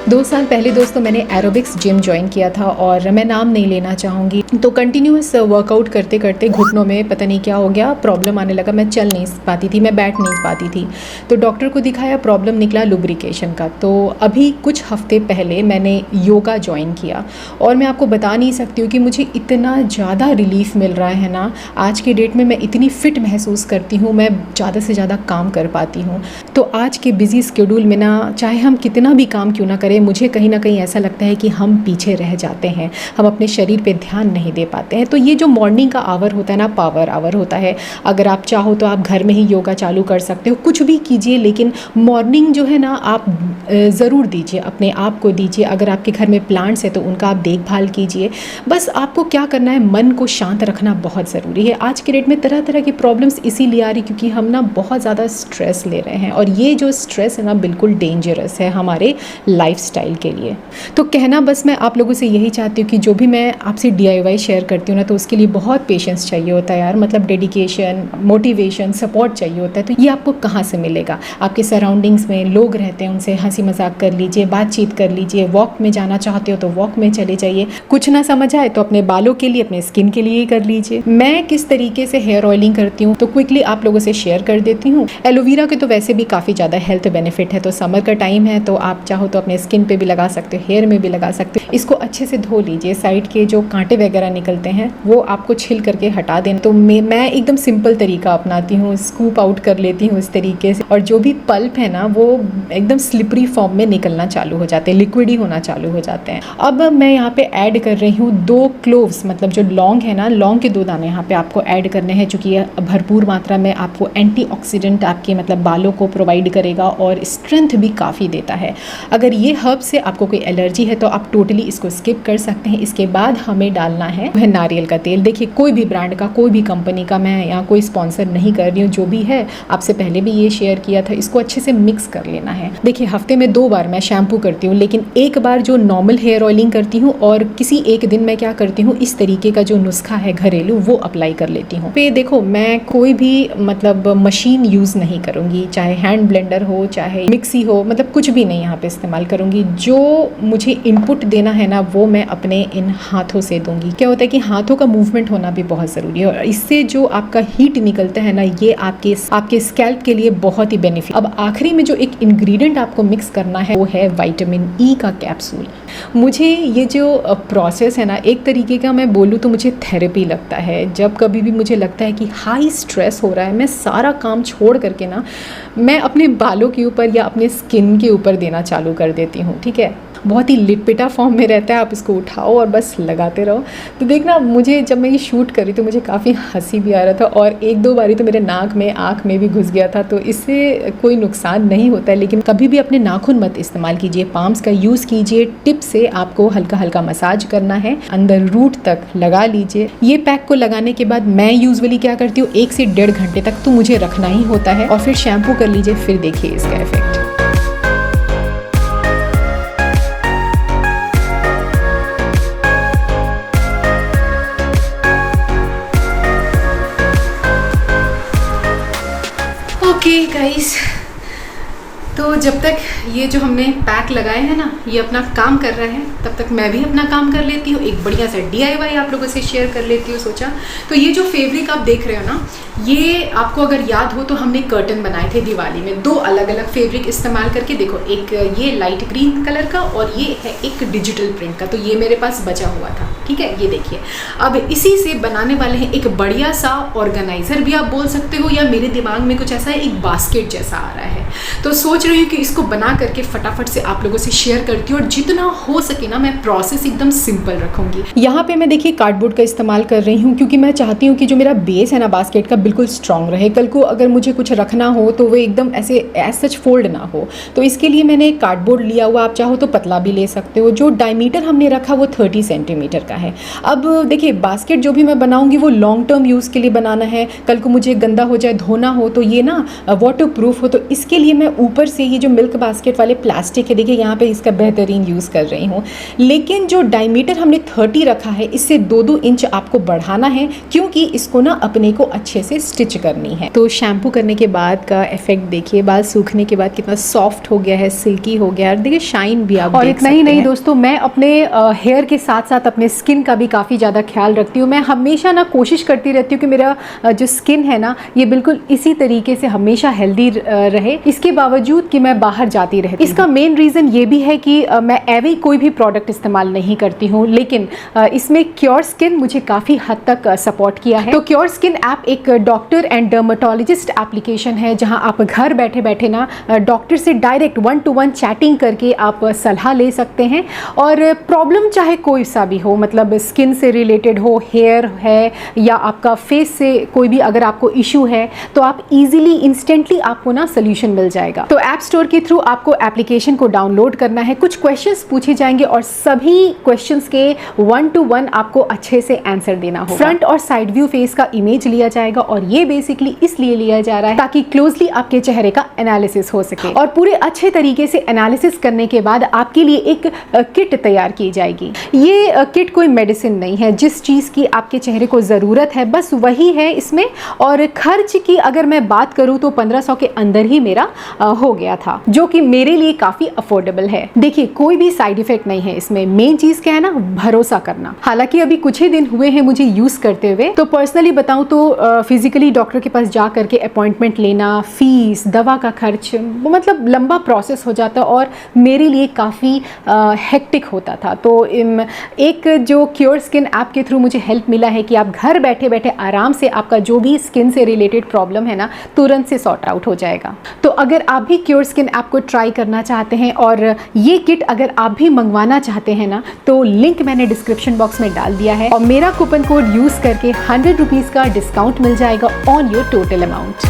2 साल पहले दोस्तों मैंने एरोबिक्स जिम ज्वाइन किया था और मैं नाम नहीं लेना चाहूँगी। तो कंटिन्यूस वर्कआउट करते करते घुटनों में पता नहीं क्या हो गया, प्रॉब्लम आने लगा। मैं चल नहीं पाती थी, मैं बैठ नहीं पाती थी। तो डॉक्टर को दिखाया, प्रॉब्लम निकला लुब्रिकेशन का। तो अभी कुछ हफ्ते पहले मैंने योगा ज्वाइन किया और मैं आपको बता नहीं सकती हूँ कि मुझे इतना ज़्यादा रिलीफ मिल रहा है ना। आज की डेट में मैं इतनी फ़िट महसूस करती हूँ, मैं ज़्यादा से ज़्यादा काम कर पाती हूँ। तो आज के बिज़ी स्केड्यूल में ना, चाहे हम कितना भी काम क्यों ना करें, मुझे कहीं ना कहीं ऐसा लगता है कि हम पीछे रह जाते हैं, हम अपने शरीर पे ध्यान नहीं दे पाते हैं। तो ये जो मॉर्निंग का आवर होता है ना, पावर आवर होता है। अगर आप चाहो तो आप घर में ही योगा चालू कर सकते हो, कुछ भी कीजिए, लेकिन मॉर्निंग जो है ना आप ज़रूर दीजिए, अपने आप को दीजिए। अगर आपके घर में प्लांट्स है तो उनका आप देखभाल कीजिए। बस आपको क्या करना है, मन को शांत रखना बहुत ज़रूरी है। आज के डेट में तरह तरह की प्रॉब्लम्स इसीलिए आ रही क्योंकि हम ना बहुत ज़्यादा स्ट्रेस ले रहे हैं, और ये जो स्ट्रेस है ना बिल्कुल डेंजरस है हमारे लाइफस्टाइल के लिए। तो कहना बस मैं आप लोगों से यही चाहती हूँ कि जो भी मैं आपसे DIY शेयर करती हूँ ना, तो उसके लिए बहुत पेशेंस चाहिए होता है यार। मतलब डेडिकेशन, मोटिवेशन, सपोर्ट चाहिए होता है। तो ये आपको कहाँ से मिलेगा? आपके सराउंडिंग्स में लोग रहते हैं, उनसे हंसी मजाक कर लीजिए, बातचीत कर लीजिए। वॉक में जाना चाहते हो तो वॉक में चले जाइए। कुछ ना समझ आए तो अपने बालों के लिए, अपने स्किन के लिए ही कर लीजिए। मैं किस तरीके से हेयर ऑयलिंग करती हूँ तो क्विकली आप लोगों से शेयर कर देती हूँ। एलोवेरा के तो वैसे भी काफ़ी ज़्यादा हेल्थ बेनिफिट है। तो समर का टाइम है तो आप चाहो तो अपने स्किन पे भी लगा सकते हो, हेयर में भी लगा सकते हो। इसको अच्छे से धो लीजिए, साइड के जो कांटे वगैरह निकलते हैं वो आपको छिल करके हटा देना। तो मैं एकदम सिंपल तरीका अपनाती हूँ, स्कूप आउट कर लेती हूँ इस तरीके से, और जो भी पल्प है ना वो एकदम स्लिपरी फॉर्म में निकलना चालू हो जाते हैं, लिक्विड ही होना चालू हो जाते हैं। अब मैं यहाँ पे ऐड कर रही हूँ 2 क्लोव्स, मतलब जो लौंग है ना, लौंग के 2 दाने यहाँ पे आपको ऐड करने हैं, चूँकि ये भरपूर मात्रा में आपको एंटीऑक्सीडेंट आपके मतलब बालों को प्रोवाइड करेगा और स्ट्रेंथ भी काफ़ी देता है। अगर ये हर्ब से आपको कोई एलर्जी है तो आप टोटली इसको स्किप कर सकते हैं। इसके बाद हमें डालना है वह नारियल का तेल। देखिए, कोई भी ब्रांड का, कोई भी कंपनी का मैं यहाँ कोई स्पॉन्सर नहीं कर रही हूँ, जो भी है आपसे पहले भी ये शेयर किया था। इसको अच्छे से मिक्स कर लेना है। देखिए, हफ्ते में 2 बार मैं शैम्पू करती हूँ, लेकिन एक बार जो नॉर्मल हेयर ऑयलिंग करती हूँ और किसी एक दिन मैं क्या करती हूँ, इस तरीके का जो नुस्खा है घरेलू वो अप्लाई कर लेती हूँ। पे देखो, मैं कोई भी मतलब मशीन यूज़ नहीं करूँगी, चाहे हैंड ब्लेंडर हो, चाहे मिक्सी हो, मतलब कुछ भी नहीं यहाँ पे इस्तेमाल करूँगी। जो मुझे इनपुट देना है ना वो मैं अपने इन हाथों से दूंगी। क्या होता है कि हाथों का मूवमेंट होना भी बहुत ज़रूरी है, और इससे जो आपका हीट निकलता है ना, ये आपके स्कैल्प के लिए बहुत ही बेनिफिट। अब आखिरी में जो एक इंग्रेडिएंट आपको मिक्स करना है वो है विटामिन ई का कैप्सूल। मुझे ये जो प्रोसेस है ना, एक तरीके का मैं बोलूँ तो मुझे थेरेपी लगता है। जब कभी भी मुझे लगता है कि हाई स्ट्रेस हो रहा है, मैं सारा काम छोड़ करके ना मैं अपने बालों के ऊपर या अपने स्किन के ऊपर देना चालू कर देती हूँ। ठीक है, बहुत ही लिटपिटा फॉर्म में रहता है, आप इसको उठाओ और बस लगाते रहो। तो देखना, मुझे जब मैं ये शूट करी तो मुझे काफ़ी हंसी भी आ रहा था, और 1-2 बारी तो मेरे नाक में, आँख में भी घुस गया था। तो इससे कोई नुकसान नहीं होता है, लेकिन कभी भी अपने नाखून मत इस्तेमाल कीजिए, पाम्स का यूज़ कीजिए। टिप से आपको हल्का हल्का मसाज करना है, अंदर रूट तक लगा लीजिए। ये पैक को लगाने के बाद मैं यूजुअली क्या करती हूँ, 1 से 1.5 घंटे तक तो मुझे रखना ही होता है, और फिर शैम्पू कर लीजिए। फिर देखिए इसका इफेक्ट। ओके गाइस, तो जब तक ये जो हमने पैक लगाए हैं ना ये अपना काम कर रहा है, तब तक मैं भी अपना काम कर लेती हूँ। एक बढ़िया सा DIY आप लोगों से शेयर कर लेती हूँ सोचा। तो ये जो फैब्रिक आप देख रहे हो ना, ये आपको अगर याद हो तो हमने कर्टन बनाए थे दिवाली में, 2 अलग अलग फैब्रिक इस्तेमाल करके। देखो, एक ये लाइट ग्रीन कलर का और ये है एक डिजिटल प्रिंट का। तो ये मेरे पास बचा हुआ था, ठीक है, ये देखिए। अब इसी से बनाने वाले हैं एक बढ़िया सा ऑर्गेनाइजर भी आप बोल सकते हो, या मेरे दिमाग में कुछ ऐसा है, एक बास्केट जैसा आ रहा है। तो सोच रही हूँ कि इसको बना करके फटाफट से आप लोगों से शेयर करती हूँ, और जितना हो सके ना मैं प्रोसेस एकदम सिंपल रखूँगी। यहाँ पे मैं देखिए कार्डबोर्ड का इस्तेमाल कर रही हूँ, क्योंकि मैं चाहती हूँ कि जो मेरा बेस है ना बास्केट का बिल्कुल स्ट्रॉन्ग रहे। कल को अगर मुझे कुछ रखना हो तो वो एकदम ऐसे एज सच फोल्ड ना हो। तो इसके लिए मैंने एक कार्डबोर्ड लिया हुआ, आप चाहो तो पतला भी ले सकते हो। जो डायमीटर हमने रखा वो 30 सेंटीमीटर का है। अब देखिए, बास्केट जो भी मैं बनाऊँगी वो लॉन्ग टर्म यूज़ के लिए बनाना है। कल को मुझे गंदा हो जाए, धोना हो तो ये ना वाटर प्रूफ हो, तो इसके लिए मैं ऊपर से ये जो मिल्क बास्केट बास्केट वाले प्लास्टिक है, देखिए यहाँ पे इसका बेहतरीन यूज़ कर रही हूँ, लेकिन जो डायमीटर हमने 30 रखा है इससे 2-2 इंच आपको बढ़ाना है, क्योंकि इसको ना अपने को अच्छे से स्टिच करनी है। तो शैम्पू करने के बाद का इफेक्ट देखिए, बाल सूखने के बाद कितना सॉफ्ट हो गया है, सिल्की हो गया है, और देखिए शाइन भी आप और देख इतना ही सकते नहीं हैं। दोस्तों, मैं अपने हेयर के साथ साथ अपने स्किन का भी काफ़ी ज़्यादा ख्याल रखती हूँ। मैं हमेशा ना कोशिश करती रहती हूँ कि मेरा जो स्किन है ना ये बिल्कुल इसी तरीके से हमेशा हेल्दी रहे, इसके बावजूद कि मैं बाहर जाती रहती हूँ। इसका मेन रीज़न ये भी है कि मैं एवी कोई भी प्रोडक्ट इस्तेमाल नहीं करती हूँ, लेकिन इसमें क्योर स्किन मुझे काफ़ी हद तक सपोर्ट किया है। तो क्योर स्किन ऐप एक डॉक्टर एंड डर्मेटोलॉजिस्ट एप्लीकेशन है, जहाँ आप घर बैठे बैठे ना डॉक्टर से डायरेक्ट 1-to-1 चैटिंग करके आप सलाह ले सकते हैं, और प्रॉब्लम चाहे कोई सा भी हो, मतलब स्किन से रिलेटेड हो, हेयर है या आपका फेस से कोई भी अगर आपको इशू है, तो आप इजीली इंस्टेंटली आपको ना सोल्यूशन मिल जाएगा। तो ऐप स्टोर के थ्रू आपको एप्लीकेशन को डाउनलोड करना है, कुछ क्वेश्चंस पूछे जाएंगे और सभी क्वेश्चंस के 1-to-1 आपको अच्छे से आंसर देना होगा। फ्रंट और साइड व्यू फेस का इमेज लिया जाएगा, और ये बेसिकली इसलिए लिया जा रहा है ताकि क्लोजली आपके चेहरे का एनालिसिस हो सके, और पूरे अच्छे तरीके से एनालिसिस करने के बाद आपके लिए एक किट तैयार की जाएगी। ये किट कोई मेडिसिन नहीं है, जिस चीज़ की आपके चेहरे को ज़रूरत है बस वही है इसमें, और खर्च की अगर मैं बात करूँ तो 1500 के अंदर ही मेरा हो गया था, जो कि मेरे लिए काफ़ी अफोर्डेबल है। देखिए कोई भी साइड इफेक्ट नहीं है इसमें, मेन चीज़ क्या है ना, भरोसा करना। हालांकि अभी कुछ ही दिन हुए हैं मुझे यूज़ करते हुए, तो पर्सनली बताऊँ तो फिजिकली डॉक्टर के पास जा करके अपॉइंटमेंट लेना, फीस, दवा का खर्च, मतलब लंबा प्रोसेस हो जाता और मेरे लिए काफ़ी हेक्टिक होता था। तो एक जो क्योर स्किन ऐप के थ्रू मुझे हेल्प मिला है कि आप घर बैठे बैठे आराम से आपका जो भी स्किन से रिलेटेड प्रॉब्लम है ना तुरंत से सॉर्ट आउट हो जाएगा। तो अगर आप भी क्योर स्किन ऐप को ट्राई करना चाहते हैं और ये किट अगर आप भी मंगवाना चाहते हैं ना, तो लिंक मैंने डिस्क्रिप्शन बॉक्स में डाल दिया है, और मेरा कूपन कोड यूज़ करके 100 रुपीज़ का डिस्काउंट मिल जाएगा on your total amount.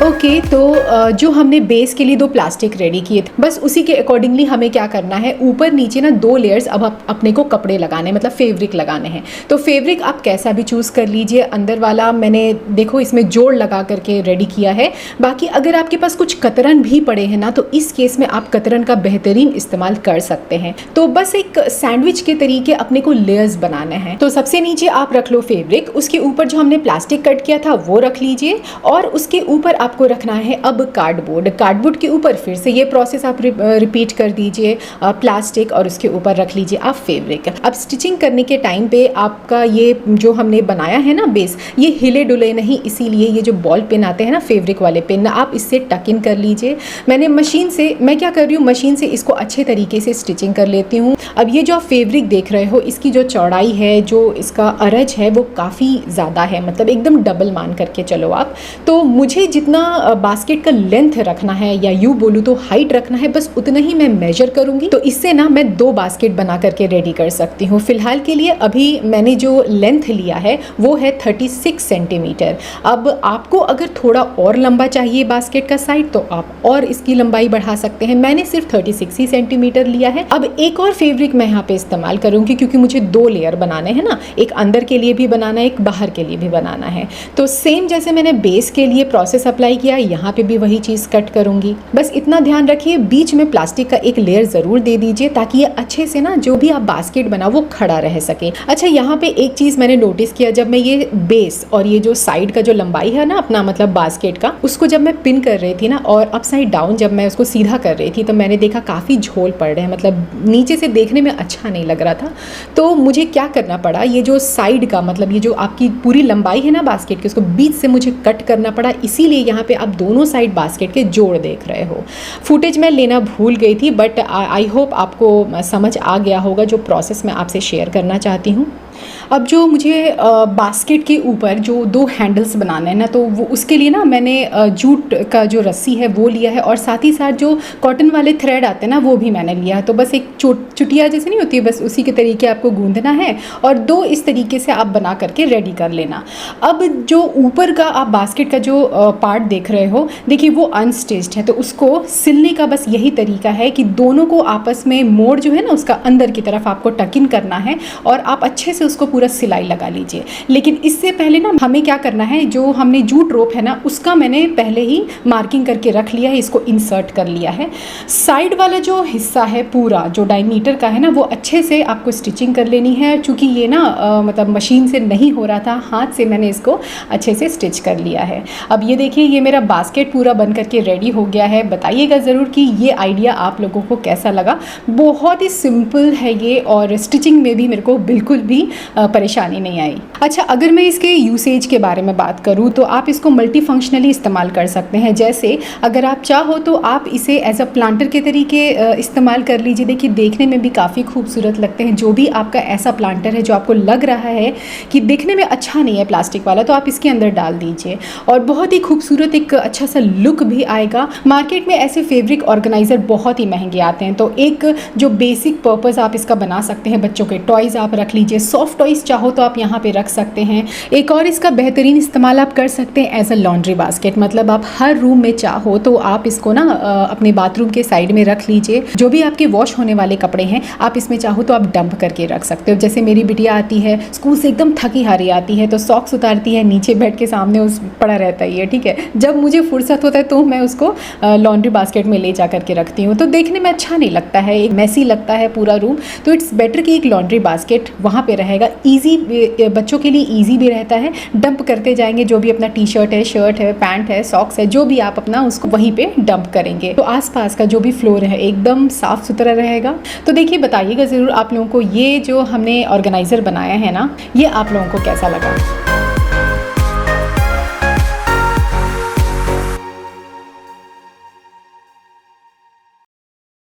Okay, तो जो हमने बेस के लिए 2 प्लास्टिक रेडी किए थे, बस उसी के अकॉर्डिंगली हमें क्या करना है, ऊपर नीचे ना 2 लेयर्स अब अपने को कपड़े लगाने, मतलब फेब्रिक लगाने हैं। तो फेब्रिक आप कैसा भी चूज़ कर लीजिए, अंदर वाला मैंने देखो इसमें जोड़ लगा करके रेडी किया है। बाकी अगर आपके पास कुछ कतरन भी पड़े हैं ना, तो इस केस में आप कतरन का बेहतरीन इस्तेमाल कर सकते हैं। तो बस एक सैंडविच के तरीके अपने को लेयर्स बनाने हैं। तो सबसे नीचे आप रख लो फेब्रिक, उसके ऊपर जो हमने प्लास्टिक कट किया था वो रख लीजिए, और उसके ऊपर आपको रखना है अब कार्डबोर्ड के ऊपर फिर से ये प्रोसेस आप रिपीट कर दीजिए, प्लास्टिक और उसके ऊपर रख लीजिए आप फेब्रिक। अब स्टिचिंग करने के टाइम पे आपका ये जो हमने बनाया है ना बेस, ये हिले डुले नहीं, इसीलिए ये जो बॉल पिन आते हैं ना फेब्रिक वाले पिन, आप इससे टक इन कर लीजिए। मैं क्या कर रही हूँ, मशीन से इसको अच्छे तरीके से स्टिचिंग कर लेती हूँ। अब ये जो आप फेब्रिक देख रहे हो, इसकी जो चौड़ाई है, जो इसका अरज है, वो काफ़ी ज़्यादा है, मतलब एकदम डबल मान करके चलो आप। तो मुझे जितना बास्केट का लेंथ रखना है, या यूँ बोलूँ तो हाइट रखना है, बस उतना ही मैं मेजर करूँगी। तो इससे ना मैं 2 बास्केट बना करके रेडी कर सकती हूँ। फिलहाल के लिए अभी मैंने जो लेंथ लिया है वो है 36 सेंटीमीटर। अब आपको अगर थोड़ा और लंबा चाहिए बास्केट का साइड, तो आप और इसकी लंबाई बढ़ा सकते हैं। मैंने सिर्फ 36 ही सेंटीमीटर लिया है। अब एक और फेब्रिक मैं यहाँ पे इस्तेमाल करूँगी, क्योंकि मुझे 2 लेयर बनाने हैं ना, एक अंदर के लिए भी बनाना है, एक बाहर के लिए भी बनाना है। तो सेम जैसे मैंने बेस के लिए प्रोसेस अप्लाई किया, यहाँ पे भी वही चीज़ कट करूँगी। बस इतना ध्यान रखिए, बीच में प्लास्टिक का एक लेयर ज़रूर दे दीजिए, ताकि ये अच्छे से ना जो भी आप बास्केट बना वो खड़ा रह सके। अच्छा, यहाँ पे एक चीज़ मैंने नोटिस किया, जब मैं ये बेस और ये जो साइड का जो लंबाई है ना अपना, मतलब बास्केट का, उसको जब मैं पिन कर रही थी ना, और अपसाइड डाउन जब मैं उसको सीधा कर रही थी, तो मैंने देखा काफ़ी झोल पड़ रहे हैं, मतलब नीचे से देखने में अच्छा नहीं लग रहा था। तो मुझे क्या करना पड़ा, ये जो साइड का, मतलब ये जो आपकी पूरी लंबाई है ना बास्केट की, उसको बीच से मुझे कट करना पड़ा। इसीलिए यहाँ पे आप दोनों साइड बास्केट के जोड़ देख रहे हो। फुटेज मैं लेना भूल गई थी, बट आई होप आपको समझ आ गया होगा जो प्रोसेस मैं आपसे शेयर करना चाहती हूँ। अब जो मुझे बास्केट के ऊपर जो 2 हैंडल्स बनाने हैं ना, तो वो उसके लिए ना मैंने जूट का जो रस्सी है वो लिया है, और साथ ही साथ जो कॉटन वाले थ्रेड आते हैं ना वो भी मैंने लिया है। तो बस एक चुटिया जैसे नहीं होती है, बस उसी के तरीके आपको गूंदना है, और 2 इस तरीके से आप बना करके रेडी कर लेना। अब जो ऊपर का आप बास्केट का जो पार्ट देख रहे हो, देखिए वो अनस्टिच्ड है, तो उसको सिलने का बस यही तरीका है कि दोनों को आपस में मोड़ जो है ना उसका अंदर की तरफ आपको टक इन करना है, और आप अच्छे से उसको पूरा सिलाई लगा लीजिए। लेकिन इससे पहले ना हमें क्या करना है, जो हमने जूट रोप है ना उसका मैंने पहले ही मार्किंग करके रख लिया है, इसको इंसर्ट कर लिया है। साइड वाला जो हिस्सा है पूरा जो डायमीटर का है ना वो अच्छे से आपको स्टिचिंग कर लेनी है। चूँकि ये ना मतलब मशीन से नहीं हो रहा था, हाथ से मैंने इसको अच्छे से स्टिच कर लिया है। अब ये देखिए ये मेरा बास्केट पूरा बन करके रेडी हो गया है। बताइएगा ज़रूर कि ये आइडिया आप लोगों को कैसा लगा। बहुत ही सिंपल है ये और स्टिचिंग में भी मेरे को बिल्कुल भी परेशानी नहीं आई। अच्छा, अगर मैं इसके यूसेज के बारे में बात करूँ तो आप इसको मल्टी फंक्शनली इस्तेमाल कर सकते हैं। जैसे अगर आप चाहो तो आप इसे एज अ प्लांटर के तरीके इस्तेमाल कर लीजिए। देखिए देखने में भी काफ़ी खूबसूरत लगते हैं। जो भी आपका ऐसा प्लांटर है जो आपको लग रहा है कि देखने में अच्छा नहीं है प्लास्टिक वाला, तो आप इसके अंदर डाल दीजिए और बहुत ही खूबसूरत एक अच्छा सा लुक भी आएगा। मार्केट में ऐसे फैब्रिक ऑर्गेनाइज़र बहुत ही महंगे आते हैं, तो एक जो बेसिक पर्पज़ आप इसका बना सकते हैं, बच्चों के टॉयज़ आप रख लीजिए, सॉफ्ट टॉयज़ चाहो तो आप यहाँ पे रख सकते हैं। एक और इसका बेहतरीन इस्तेमाल आप कर सकते हैं एज अ लॉन्ड्री बास्केट। मतलब आप हर रूम में चाहो तो आप इसको ना अपने बाथरूम के साइड में रख लीजिए। जो भी आपके वॉश होने वाले कपड़े हैं आप इसमें चाहो तो आप डंप करके रख सकते हो। जैसे मेरी बिटिया आती है स्कूल से एकदम थकी हारी आती है तो सॉक्स उतारती है, नीचे बेड के सामने उस पड़ा रहता है ये, ठीक है। जब मुझे फुर्सत होता है तो मैं उसको लॉन्ड्री बास्केट में ले जा करके रखती हूँ। तो देखने में अच्छा नहीं लगता है, एक मैसी लगता है पूरा रूम। तो इट्स बेटर कि एक लॉन्ड्री बास्केट वहाँ पे रहेगा। ईजी, बच्चों के लिए ईजी भी रहता है। डंप करते जाएंगे जो भी अपना टी शर्ट है, शर्ट है, पैंट है, सॉक्स है, जो भी आप अपना उसको वहीं पे डंप करेंगे। तो आसपास का जो भी फ्लोर है एकदम साफ सुथरा रहेगा। तो देखिए बताइएगा ज़रूर आप लोगों को ये जो हमने ऑर्गेनाइज़र बनाया है ना, ये आप लोगों को कैसा लगा।